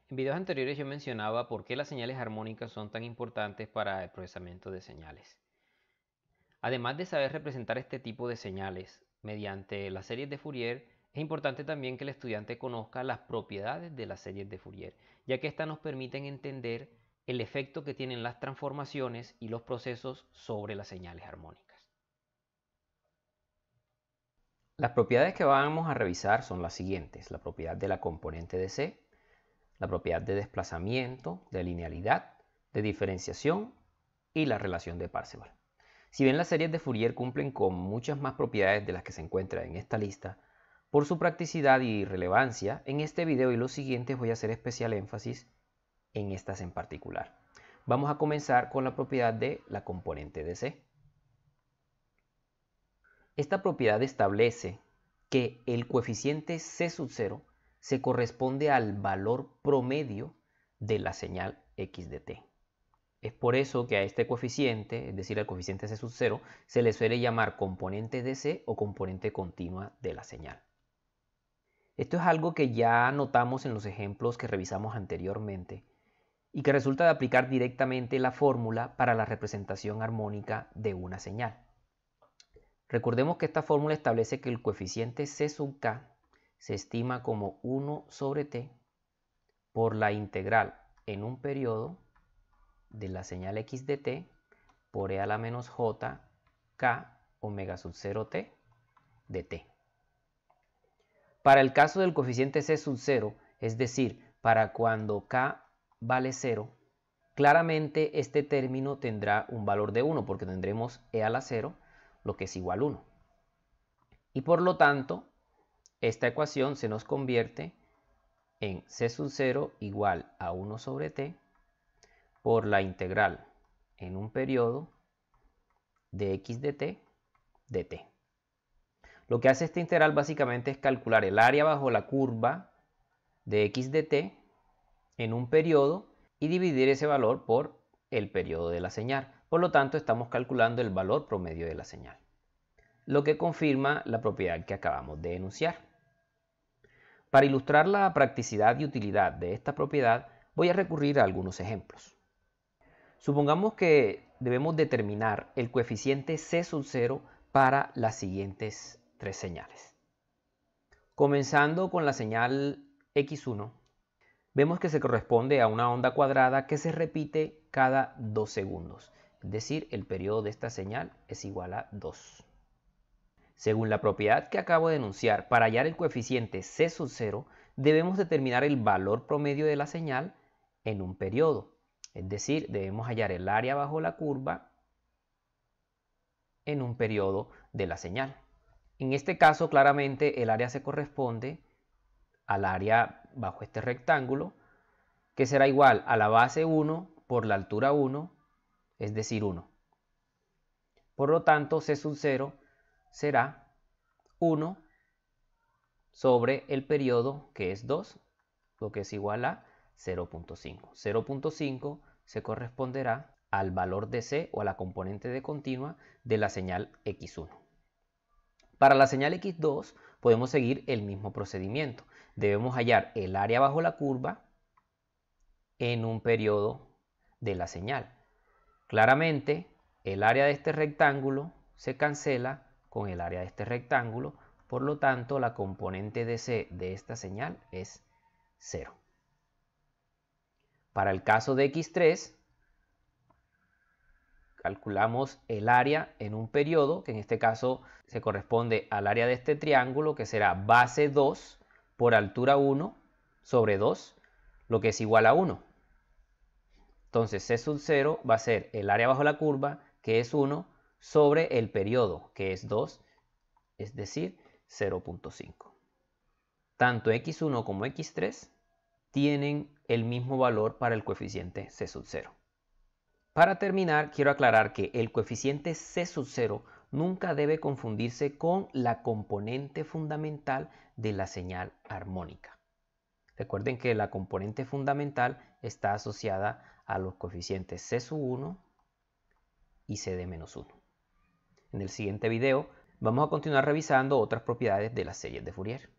En videos anteriores yo mencionaba por qué las señales armónicas son tan importantes para el procesamiento de señales. Además de saber representar este tipo de señales mediante las series de Fourier, es importante también que el estudiante conozca las propiedades de las series de Fourier, ya que éstas nos permiten entender el efecto que tienen las transformaciones y los procesos sobre las señales armónicas. Las propiedades que vamos a revisar son las siguientes: la propiedad de la componente de C, la propiedad de desplazamiento, de linealidad, de diferenciación y la relación de Parseval. Si bien las series de Fourier cumplen con muchas más propiedades de las que se encuentran en esta lista, por su practicidad y relevancia, en este video y los siguientes voy a hacer especial énfasis en estas en particular. Vamos a comenzar con la propiedad de la componente de C. Esta propiedad establece que el coeficiente C sub 0 se corresponde al valor promedio de la señal x de t. Es por eso que a este coeficiente, es decir, al coeficiente C sub 0, se le suele llamar componente de C o componente continua de la señal. Esto es algo que ya notamos en los ejemplos que revisamos anteriormente y que resulta de aplicar directamente la fórmula para la representación armónica de una señal. Recordemos que esta fórmula establece que el coeficiente C sub k se estima como 1 sobre t por la integral en un periodo de la señal x de t por e a la menos j k omega sub 0t de t. Para el caso del coeficiente C sub 0, es decir, para cuando k vale 0, claramente este término tendrá un valor de 1 porque tendremos e a la 0, lo que es igual a 1. Y por lo tanto, esta ecuación se nos convierte en C sub 0 igual a 1 sobre t por la integral en un periodo de x de t de t. Lo que hace esta integral básicamente es calcular el área bajo la curva de x de t en un periodo y dividir ese valor por el periodo de la señal. Por lo tanto, estamos calculando el valor promedio de la señal, lo que confirma la propiedad que acabamos de enunciar. Para ilustrar la practicidad y utilidad de esta propiedad, voy a recurrir a algunos ejemplos. Supongamos que debemos determinar el coeficiente C sub 0 para las siguientes tres señales. Comenzando con la señal x1, vemos que se corresponde a una onda cuadrada que se repite cada 2 segundos. Es decir, el periodo de esta señal es igual a 2. Según la propiedad que acabo de enunciar, para hallar el coeficiente C sub 0, debemos determinar el valor promedio de la señal en un periodo. Es decir, debemos hallar el área bajo la curva en un periodo de la señal. En este caso, claramente, el área se corresponde al área bajo este rectángulo, que será igual a la base 1 por la altura 1, es decir, 1. Por lo tanto, C sub 0 será 1 sobre el periodo, que es 2, lo que es igual a 0.5. 0.5 se corresponderá al valor de C o a la componente de continua de la señal x1. Para la señal x2 podemos seguir el mismo procedimiento. Debemos hallar el área bajo la curva en un periodo de la señal. Claramente, el área de este rectángulo se cancela con el área de este rectángulo, por lo tanto, la componente de C de esta señal es 0. Para el caso de x3, calculamos el área en un periodo, que en este caso se corresponde al área de este triángulo, que será base 2 por altura 1 sobre 2, lo que es igual a 1. Entonces C sub 0 va a ser el área bajo la curva, que es 1, sobre el periodo, que es 2, es decir, 0.5. Tanto x1 como x3 tienen el mismo valor para el coeficiente C sub 0. Para terminar, quiero aclarar que el coeficiente C sub 0 nunca debe confundirse con la componente fundamental de la señal armónica. Recuerden que la componente fundamental está asociada a los coeficientes C sub 1 y C de menos 1. En el siguiente video vamos a continuar revisando otras propiedades de las series de Fourier.